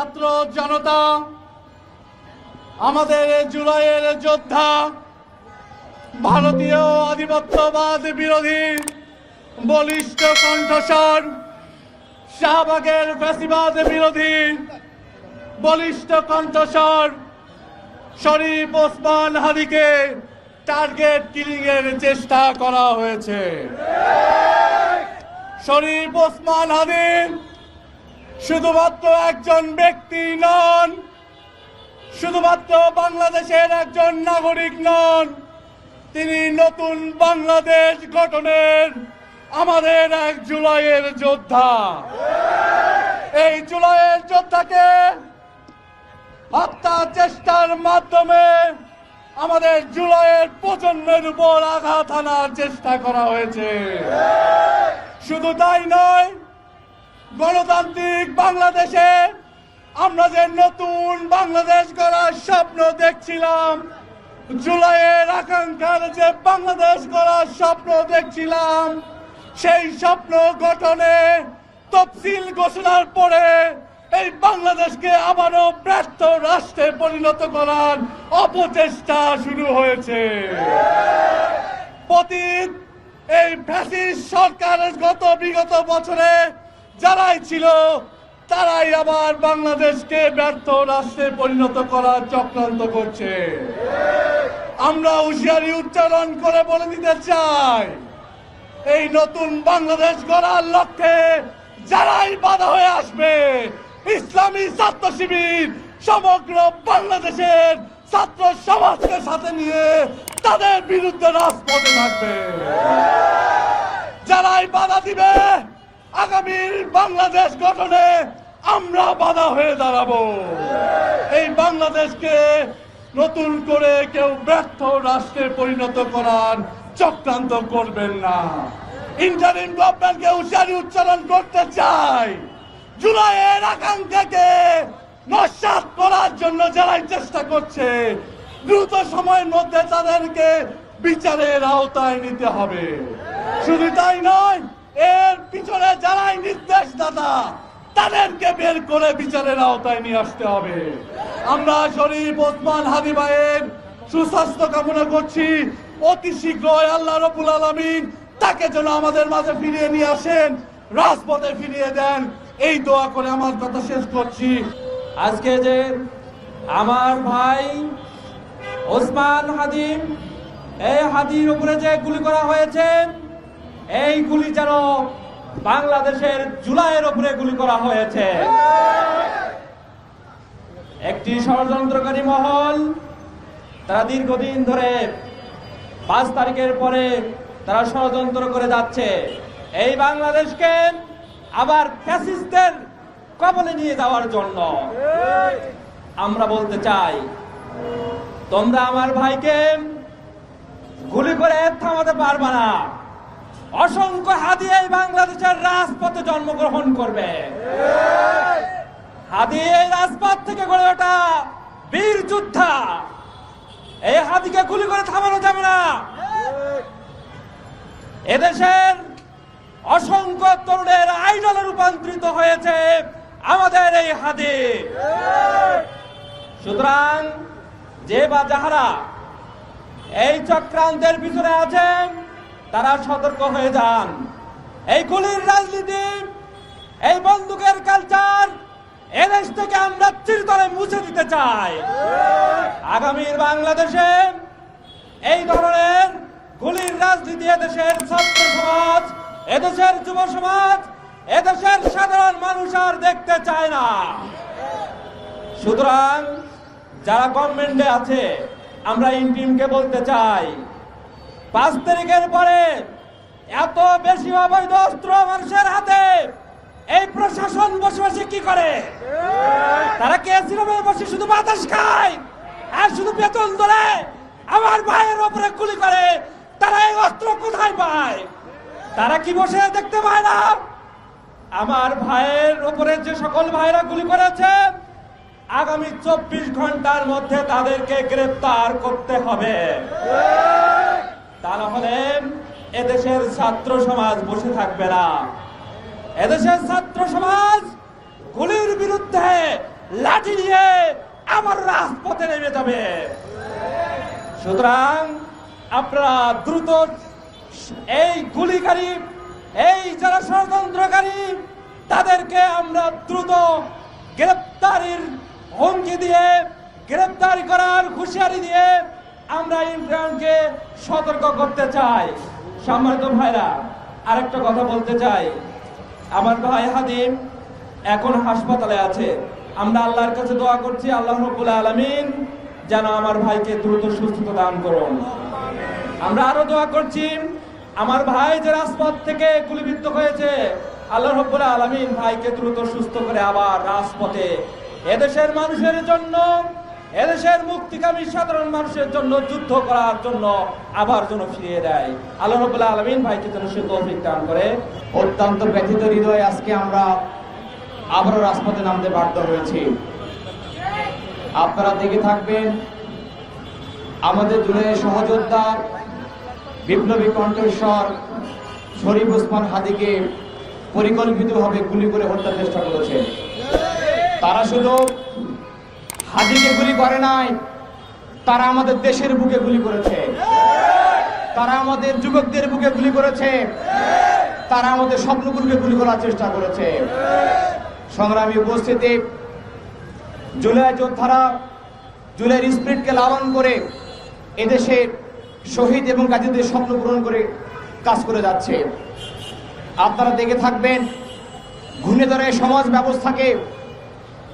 ছাত্র জনতা, আমাদের জুলাইয়ের যোদ্ধা, ভারতীয় আধিপত্যবাদ বিরোধী বলিষ্ঠ কণ্ঠস্বর, শাহবাগের ফ্যাসিবাদ বিরোধী বলিষ্ঠ কণ্ঠস্বর শরীফ ওসমান হাদিকে টার্গেট কিলিং এর চেষ্টা করা হয়েছে। শরীফ ওসমান হাদি শুধুমাত্র একজন ব্যক্তি নন, শুধুমাত্র বাংলাদেশের একজন নাগরিক নন, তিনি নতুন বাংলাদেশ গঠনের আমাদের এক জুলাইয়ের যোদ্ধা। এই জুলাইয়ের যোদ্ধাকে হত্যা চেষ্টার মাধ্যমে আমাদের জুলাইয়ের প্রজন্মের উপর আঘাত আনার চেষ্টা করা হয়েছে। শুধু তাই নয়, গণতান্ত্রিক বাংলাদেশে আমরা যে নতুন বাংলাদেশ গড়ার স্বপ্ন দেখছিলাম, জুলাইয়ের আকাঙ্ক্ষার যে বাংলাদেশ গড়ার স্বপ্ন দেখছিলাম, সেই স্বপ্ন গঠনে তফসিল ঘোষণার পরে এই বাংলাদেশকে আবারও ব্যর্থ রাষ্ট্রে পরিণত করার অপচেষ্টা শুরু হয়েছে। পতিত এই ফ্যাসিস্ট সরকারের বিগত বছরে যারাই ছিল, তারাই আবার বাংলাদেশকে ব্যর্থ রাষ্ট্রে পরিণত করার চক্রান্ত করছে। আমরা হুঁশিয়ারি উচ্চারণ করে বলে দিতে চাই, এই নতুন বাংলাদেশ গড়ার লক্ষ্যে যারাই বাধা হয়ে আসবে, ইসলামী ছাত্র শিবির সমগ্র বাংলাদেশের ছাত্র সমাজকে সাথে নিয়ে তাদের বিরুদ্ধে রাজপথে থাকবে। যারাই বাধা দিবে, আগামীর বাংলাদেশ গঠনে আমরা বাধা হয়ে দাঁড়াবো। এই বাংলাদেশকে নতুন করে কেউ ব্যর্থ রাষ্ট্রে পরিণত করার চক্রান্ত করবেন না। ইন্টারিম গভর্নমেন্টকে হুঁশিয়ারি উচ্চারণ করতে চাই, জুলাইয়ের আকাঙ্ক্ষাকে নস্যাৎ করার জন্য যারাই চেষ্টা করছে, দ্রুত সময়ের মধ্যে তাদেরকে বিচারের আওতায় নিতে হবে। শুধু তাই নয়, এর পিছনে যারাই নির্দেশদাতা, তাদেরকে বের করে বিচারের আওতায় নিয়ে আসতে হবে। আমরা শরীফ ওসমান হাদি ভাইয়ের সুস্বাস্থ্য কামনা করছি। অতি শীঘ্রই আল্লাহ রাব্বুল আলামিন তাকে যেন আমাদের মাঝে ফিরিয়ে নিয়ে আসেন, রাজপথে ফিরিয়ে দেন, এই দোয়া করে আমার কথা শেষ করছি। আজকে যে আমার ভাই ওসমান হাদি, এই হাদির উপরে যে গুলি করা হয়েছে, এই গুলি যেন বাংলাদেশের জুলাইয়ের উপরে গুলি করা হয়েছে। একটি ষড়যন্ত্রকারী মহল, তারা দীর্ঘদিন ধরে 5 তারিখের পরে তারা ষড়যন্ত্র করে যাচ্ছে এই বাংলাদেশকে আবার ফ্যাসিস্টদের কবলে নিয়ে যাওয়ার জন্য। আমরা বলতে চাই, তোমরা আমার ভাইকে গুলি করে থামাতে পারবে না। অসংখ্য হাদি এই বাংলাদেশের রাজপথে জন্মগ্রহণ করবে। হাদি এই রাজপথ থেকে গড়ে ওঠা বীর যোদ্ধা, এই হাদিকে গুলি করে থামানো যাবে না। এদেশের অসংখ্য তরুণের আইডলে রূপান্তরিত হয়েছে আমাদের এই হাদি। সুতরাং যে বা যাহারা এই চক্রান্তের পিছনে আছেন, তারা সতর্ক হয়ে যান। এই গুলির রাজনীতি, এই বন্দুকের কালচার এদেশ থেকে আমরা চিরতরে মুছে দিতে চাই। আগামীর বাংলাদেশে এই ধরনের গুলির রাজনীতি এদেশের ছাত্র সমাজ, এদেশের যুব সমাজ, এদেশের সাধারণ মানুষ আর দেখতে চায় না। সুতরাং যারা গভর্নমেন্টে আছে, আমরা ইন্টিমকে বলতে চাই, 5 তারিখের পরে এত বেশি অবৈধ অস্ত্র মানুষের হাতে, এই প্রশাসন বসে বসে কি করে? তারা কে সিনেমায় বসে শুধু বাতাস খায় আর শুধু বেতন ধরে আমার ভাইয়ের উপরে গুলি করে। তারা এই অস্ত্র কোথায় পায়? তারা কি বসে দেখতে পায় না? আমার ভাইয়ের উপরে যে সকল ভাইরা গুলি করেছে, আগামী 24 ঘন্টার মধ্যে তাদেরকে গ্রেফতার করতে হবে। তা না হলে এদেশের ছাত্র সমাজ বসে থাকবে না। এদেশের ছাত্র সমাজ গুলির বিরুদ্ধে লাঠি নিয়ে আমার রাজপথে নেমে যাবে। সুতরাং আপনারা দ্রুত এই গুলিকারী, এই যারা ষড়যন্ত্রকারী, তাদেরকে আমরা দ্রুত গ্রেপ্তারির হুমকি দিয়ে, গ্রেপ্তারি করার হুঁশিয়ারি দিয়ে আমরা ইমরানকে সতর্ক করতে চাই। সম্মানিত ভাইরা, আরেকটা কথা বলতে চাই। আমার ভাই হাদিম এখন হাসপাতালে আছে। আমরা আল্লাহর কাছে দোয়া করছি, আল্লাহ রাব্বুল আলামিন যেন আমার ভাইকে দ্রুত সুস্থতা দান করুন। আমরা আরো দোয়া করছি, আমার ভাই যে রাজপথ থেকে গুলিবিদ্ধ হয়েছে, আল্লাহ রাব্বুল আলামিন ভাইকে দ্রুত সুস্থ করে আবার রাজপথে এদেশের মানুষের জন্য, এদেশের মুক্তিকামী সাধারণ মানুষের জন্য যুদ্ধ করার জন্য আবার যেন ফিরিয়ে দেয়। আল্লাহ রাব্বুল আলামিন ভাইকে যেন সে তৌফিক দান করে। অত্যন্ত ব্যথিত হৃদয়ে আজকে আমরা আবারও রাজপথে নামতে বাধ্য হয়েছি। আপনারা দেখে থাকবেন, আমাদের জুলাইয়ের সহযোদ্ধা বিপ্লবী কণ্ঠস্বর শরীফ ওসমান হাদিকে পরিকল্পিতভাবে গুলি করে হত্যার চেষ্টা করেছে। তারা শুধু হাদিকে গুলি করে নাই, তারা আমাদের দেশের বুকে গুলি করেছে, তারা আমাদের যুবকদের বুকে গুলি করেছে, তারা আমাদের স্বপ্নগুলোকে গুলি করার চেষ্টা করেছে। সংগ্রামী উপস্থিতি, জুলাই যোদ্ধারা জুলাইয়ের স্পিরিটকে লালন করে এদেশে শহীদ এবং গাজীদের স্বপ্ন পূরণ করে কাজ করে যাচ্ছে। আপনারা দেখে থাকবেন, ঘূর্ণিঝড়ের সমাজ ব্যবস্থাকে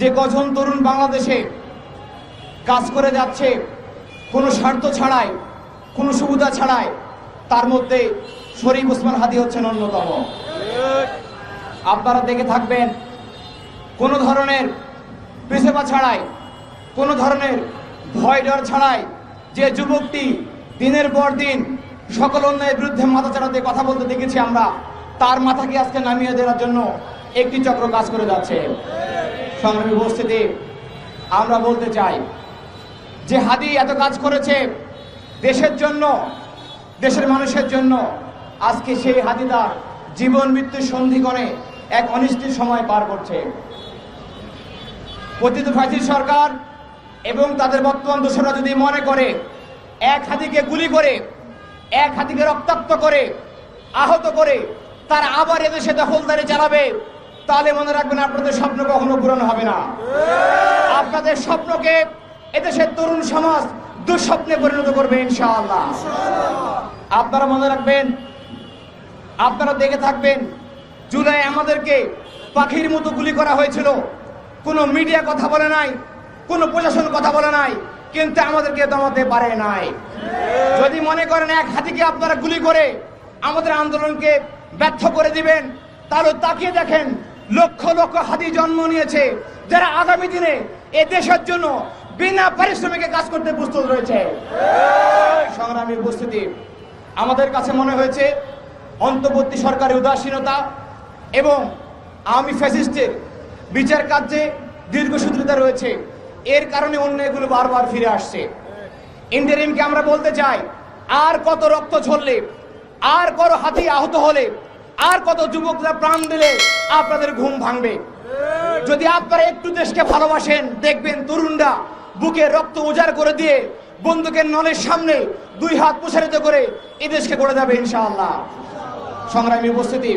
যে কজন তরুণ বাংলাদেশে কাজ করে যাচ্ছে কোনো স্বার্থ ছাড়াই, কোনো সুবিধা ছাড়াই, তার মধ্যে শরীফ ওসমান হাদি হচ্ছেন অন্যতম। আপনারা দেখে থাকবেন, কোনো ধরনের পেছাবা ছাড়াই, কোনো ধরনের ভয় ডর ছাড়াই যে যুবকটি দিনের পর দিন সকল অন্যায়ের বিরুদ্ধে মাথা চাড়াতে কথা বলতে দেখেছি আমরা, তার মাথাকে আজকে নামিয়ে দেওয়ার জন্য একটি চক্র কাজ করে যাচ্ছে। সংগ্রামী উপস্থিতি, আমরা বলতে চাই যে হাদি এত কাজ করেছে দেশের জন্য, দেশের মানুষের জন্য, আজকে সেই হাদি তার জীবন মৃত্যুর সন্ধিক্ষণে এক অনিশ্চিত সময় পার করছে। পতিত ফ্যাসিস্ট সরকার এবং তাদের বর্তমান দোসররা যদি মনে করে এক হাদিকে গুলি করে, এক হাদিকে রক্তাক্ত করে, আহত করে তারা আবার এদেশে দখলদারি চালাবে, তাহলে মনে রাখবেন আপনাদের স্বপ্ন কখনো পূরণ হবে না। আপনাদের স্বপ্নকে এদেশের তরুণ সমাজ দুঃস্বপ্নে পরিণত করবে ইনশাআল্লাহ। আপনারা মনে রাখবেন, আপনারা দেখে থাকবেন, জুলাই আমাদেরকে পাখির মতো গুলি করা হয়েছিল। কোনো মিডিয়া কথা বলে নাই, কোনো প্রশাসন কথা বলে নাই, কিন্তু আমাদেরকে দমাতে পারে নাই। যদি মনে করেন এক হাতিকে আপনারা গুলি করে আমাদের আন্দোলনকে ব্যর্থ করে দিবেন, তাহলে তাকিয়ে দেখেন লক্ষ লক্ষ হাতি জন্ম নিয়েছে যারা আগামী দিনে এ দেশের জন্য বিনা পারিশ্রমিকে কাজ করতে প্রস্তুত রয়েছে। সংগ্রামী উপস্থিতি, আমাদের কাছে মনে হয়েছে অন্তর্বর্তী সরকারের উদাসীনতা এবং আওয়ামী ফ্যাসিস্টের বিচার কার্যে দীর্ঘসূত্রিতা রয়েছে, এর কারণে অন্যায়গুলো বারবার ফিরে আসছে। ইন্টারিমকে আমরা বলতে চাই, আর কত রক্ত ঝরলে, আর কত হাতি আহত হলে, আর কত যুবকরা প্রাণ দিলে আপনাদের ঘুম ভাঙবে? যদি আপনারা একটু দেশকে ভালোবাসেন, দেখবেন তরুণরা বুকে রক্ত উজাড় করে দিয়ে বন্দুকের নলের সামনে দুই হাত প্রসারিত করে এই দেশকে গড়ে যাবে ইনশাআল্লাহ। সংগ্রামী উপস্থিতি,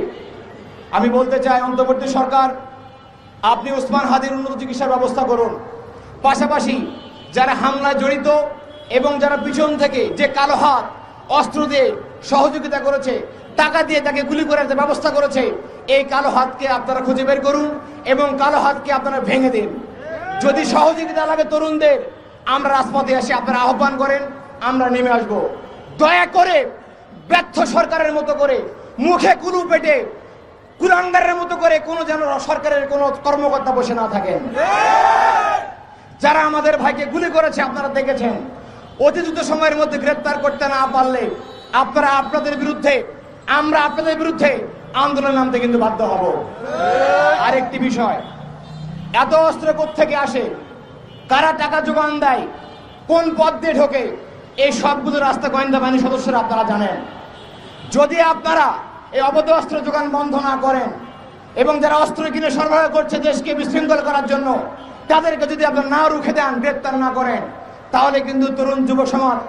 আমি বলতে চাই অন্তর্বর্তী সরকার, আপনি ওসমান হাদির উন্নত চিকিৎসার ব্যবস্থা করুন। পাশাপাশি যারা হামলায় জড়িত এবং যারা পিছন থেকে যে কালো হাত অস্ত্র দিয়ে সহযোগিতা করেছে, টাকা দিয়ে তাকে গুলি করার ব্যবস্থা করেছে, এই কালো হাতকে আপনারা খুঁজে বের করুন এবং কালো হাতকে আপনারা ভেঙে দিন। যদি সহযোগিতা লাগে তরুণদের, আমরা রাজপথে এসে আপনারা আহ্বান করেন, আমরা নেমে আসব। দয়া করে ব্যর্থ সরকারের মতো করে মুখে কুলু পেটে কুলাঙ্গারের মতো করে কোনো যেন সরকারের কোনো কর্মকর্তা বসে না থাকেন। যারা আমাদের ভাইকে গুলি করেছে আপনারা দেখেছেন, অতি দ্রুত সময়ের মধ্যে গ্রেপ্তার করতে না পারলে আপনারা আপনাদের বিরুদ্ধে, আমরা আপনাদের বিরুদ্ধে আন্দোলন নামতে কিন্তু বাধ্য হব। আরেকটি বিষয়, এত অস্ত্র কোত্থেকে আসে, কারা টাকা যোগান দেয়, কোন পথ দিয়ে ঢোকে, এই সবগুলো রাস্তা গোয়েন্দা বাহিনীর সদস্যরা আপনারা জানেন। যদি আপনারা এই অবৈধ অস্ত্র যোগান বন্ধ না করেন এবং যারা অস্ত্র কিনে সরবরাহ করছে দেশকে বিশৃঙ্খল করার জন্য, তাদেরকে যদি আপনারা না রুখে দেন, গ্রেপ্তার না করেন, তাহলে কিন্তু তরুণ যুব সমাজ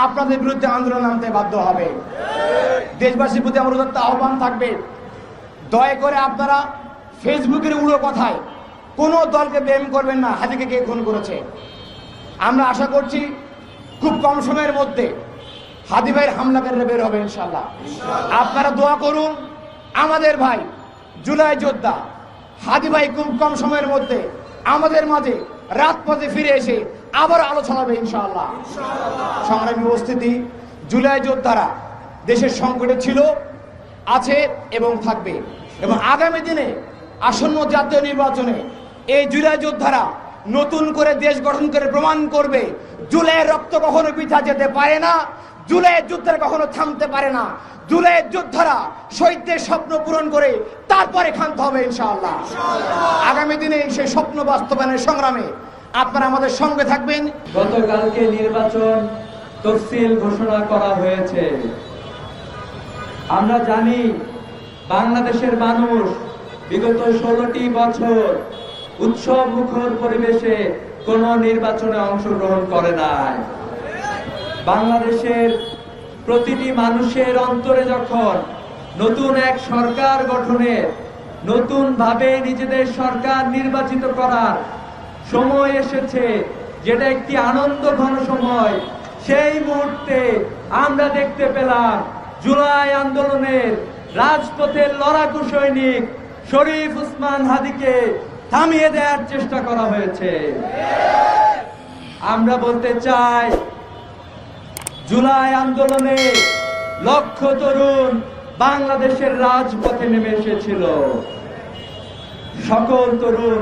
আপনাদের বিরুদ্ধে আন্দোলন নামতে বাধ্য হবে। দেশবাসীর প্রতি আমার উদাত্ত আহ্বান থাকবে, দয়া করে আপনারা ফেসবুকের উড়ো কথায় কোনো দলকে ব্লেম করবেন না হাদিকে কে খুন করেছে। আমরা আশা করছি খুব কম সময়ের মধ্যে হাদি ভাইয়ের হামলাকারীরা বের হবে ইনশাল্লাহ। আপনারা দোয়া করুন, আমাদের ভাই জুলাই যোদ্ধা হাদি ভাই খুব কম সময়ের মধ্যে আমাদের মাঝে রাজপথে ফিরে এসে আবার আলো ছড়াবে ইনশাআল্লাহ। সংগ্রামী উপস্থিতি, জুলাই যোদ্ধারা দেশের সংকটে ছিল, আছে এবং থাকবে, এবং আগামী দিনে আসন্ন জাতীয় নির্বাচনে এই জুলাই যোদ্ধারা নতুন করে দেশ গঠন করে প্রমাণ করবে জুলাইয়ের রক্ত কখনো পিছা যেতে পারে না, জুলাইয়ের যুদ্ধের কখনো থামতে পারে না। জুলাইয়ের যোদ্ধারা শহীদদের স্বপ্ন পূরণ করে তারপরে ক্ষান্ত হবে ইনশাআল্লাহ। আগামী দিনে সেই স্বপ্ন বাস্তবায়নের সংগ্রামে আপনারা আমাদের সঙ্গে থাকবেন। গতকালকে নির্বাচন তফসিল ঘোষণা করা হয়েছে। আমরা জানি বাংলাদেশের মানুষ বিগত 16টি বছর উৎসব মুখর পরিবেশে কোন নির্বাচনে অংশগ্রহণ করে নাই। বাংলাদেশের প্রতিটি মানুষের অন্তরে যখন নতুন এক সরকার গঠনের, নতুন ভাবে নিজেদের সরকার নির্বাচিত করার সময় এসেছে, যেটা একটি আনন্দ ঘন সময়, সেই মুহূর্তে আমরা দেখতে পেলাম জুলাই আন্দোলনের রাজপথের লড়াকু সৈনিক শরীফ ওসমান হাদিকে থামিয়ে দেওয়ার চেষ্টা করা হয়েছে। আমরা বলতে চাই, জুলাই আন্দোলনে লক্ষ তরুণ বাংলাদেশের রাজপথে নেমে এসেছিল। সকল তরুণ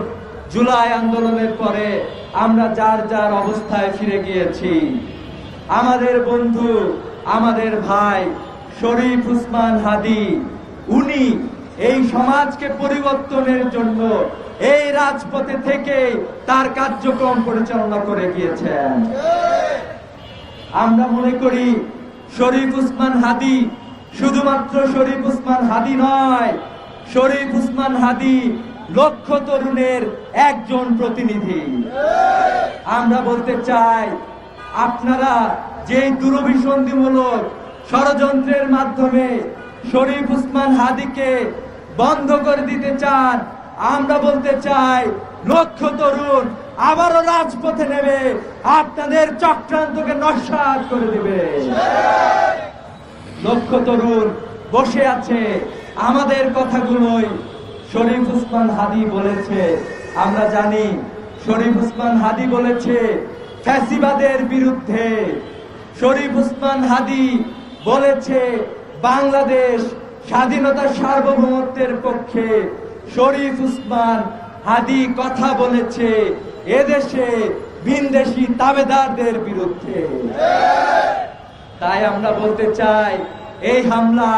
জুলাই আন্দোলনের পরে আমরা যার যার অবস্থায় ফিরে গিয়েছি। আমাদের বন্ধু, আমাদের ভাই শরীফ ওসমান হাদি, উনি এই সমাজকে পরিবর্তনের জন্য এই রাজপথে থেকে তার কার্যক্রম পরিচালনা করে গিয়েছেন। আমরা মনে করি শরীফ ওসমান হাদি শুধুমাত্র শরীফ ওসমান হাদি নয়, শরীফ ওসমান হাদি লক্ষ তরুণের একজন প্রতিনিধি। আমরা বলতে চাই, আপনারা যে দুরভিসন্ধিমূলক ষড়যন্ত্রের মাধ্যমে শরীফ ওসমান হাদিকে বন্ধ করে দিতে চান, আমরা বলতে চাই লক্ষ তরুণ আবারও রাজপথে নেবে আপনাদের চক্রান্তকে নস্যাৎ করে দিবে। লক্ষ তরুণ বসে আছে, আমাদের কথাগুলোই শরীফ ওসমান হাদি বলেছে। আমরা জানি শরীফ ওসমান হাদি বলেছে ফ্যাসিবাদের বিরুদ্ধে, শরীফ ওসমান হাদি বলেছে বাংলাদেশ স্বাধীনতা সার্বভৌমত্বের পক্ষে, শরীফ ওসমান হাদি কথা বলেছে এদেশে ভিনদেশী তাবেদারদের বিরুদ্ধে। তাই আমরা বলতে চাই, এই হামলা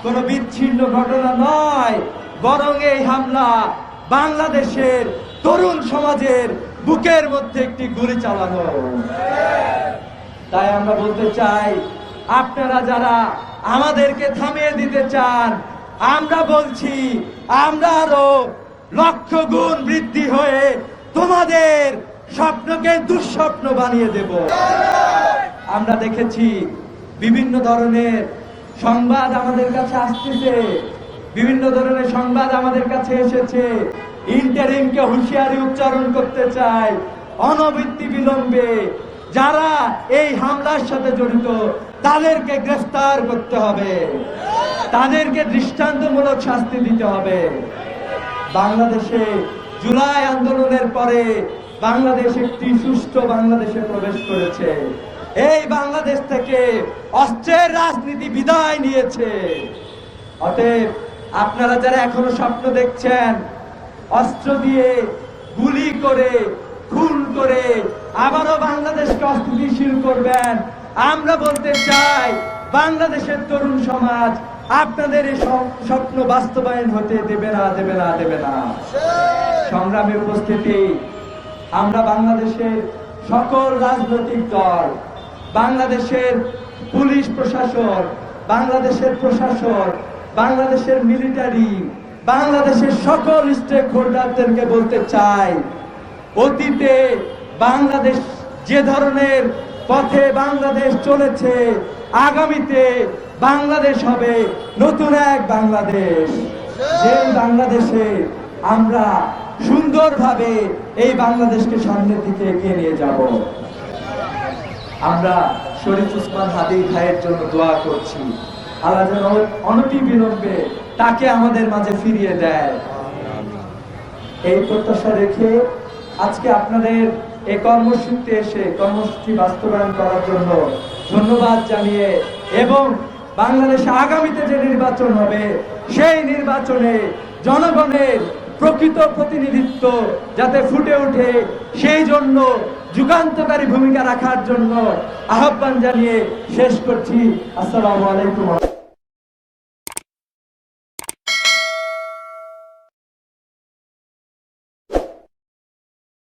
কোনো বিচ্ছিন্ন ঘটনা নয়, বরং এই হামলা বাংলাদেশের তরুণ সমাজের বুকের মধ্যে একটি গুলি চালানো। তাই আমরা বলতে চাই, আপনারা যারা আমাদেরকে থামিয়ে দিতে চান, আমরা বলছি আমরা আরো লক্ষ গুণ বৃদ্ধি হয়ে তোমাদের স্বপ্নকে দুঃস্বপ্ন বানিয়ে দেব। আমরা দেখেছি বিভিন্ন ধরনের সংবাদ আমাদের কাছে আসতেছে, বিভিন্ন ধরনের সংবাদ আমাদের কাছে এসেছে। ইন্টারিমকে হুঁশিয়ারি উচ্চারণ করতে চাই, অনবৃত্তি বিলম্বে যারা এই হামলার সাথে জড়িত তাদেরকে গ্রেফতার করতে হবে, তাদেরকে দৃষ্টান্তমূলক শাস্তি দিতে হবে। বাংলাদেশে জুলাই আন্দোলনের পরে বাংলাদেশ একটি সুষ্ঠু বাংলাদেশে প্রবেশ করেছে। এই বাংলাদেশ থেকে অস্ত্রের রাজনীতি বিদায় নিয়েছে। অতএব আপনারা যারা এখনো স্বপ্ন দেখছেন অস্ত্র দিয়ে গুলি করে খুন করে আবারও বাংলাদেশকে অস্থিতিশীল করবেন, আমরা বলতে চাই বাংলাদেশের তরুণ সমাজ আপনাদের এই স্বপ্ন বাস্তবায়ন হতে দেবে না, দেবে না, দেবে না। সংগ্রামী উপস্থিতি, আমরা বাংলাদেশের সকল রাজনৈতিক দল, বাংলাদেশের পুলিশ প্রশাসন, বাংলাদেশের প্রশাসন, বাংলাদেশের মিলিটারি, বাংলাদেশের সকল স্টেক হোল্ডারদেরকে বলতে চাই, অতীতে বাংলাদেশ যে ধরনের পথে বাংলাদেশ চলেছে, আগামীতে বাংলাদেশ হবে নতুন এক বাংলাদেশ, যে বাংলাদেশে আমরা সুন্দরভাবে এই বাংলাদেশকে সামনের দিকে এগিয়ে নিয়ে যাব। আমরা শরীফ ওসমান হাদি ভাইয়ের জন্য দোয়া করছি, আল্লাহ যেন অনতি বিলম্বে তাকে আমাদের মাঝে ফিরিয়ে দেয়। এই প্রত্যাশা রেখে আজকে আপনাদের এই কর্মসূচিতে এসে কর্মসূচি বাস্তবায়ন করার জন্য ধন্যবাদ জানিয়ে এবং বাংলাদেশে আগামীতে যে নির্বাচন হবে সেই নির্বাচনে জনগণের প্রকৃত প্রতিনিধিত্ব যাতে ফুটে ওঠে সেই জন্য যুগান্তকারী ভূমিকা রাখার জন্য আহ্বান জানিয়ে শেষ করছি। আসসালামু আলাইকুম।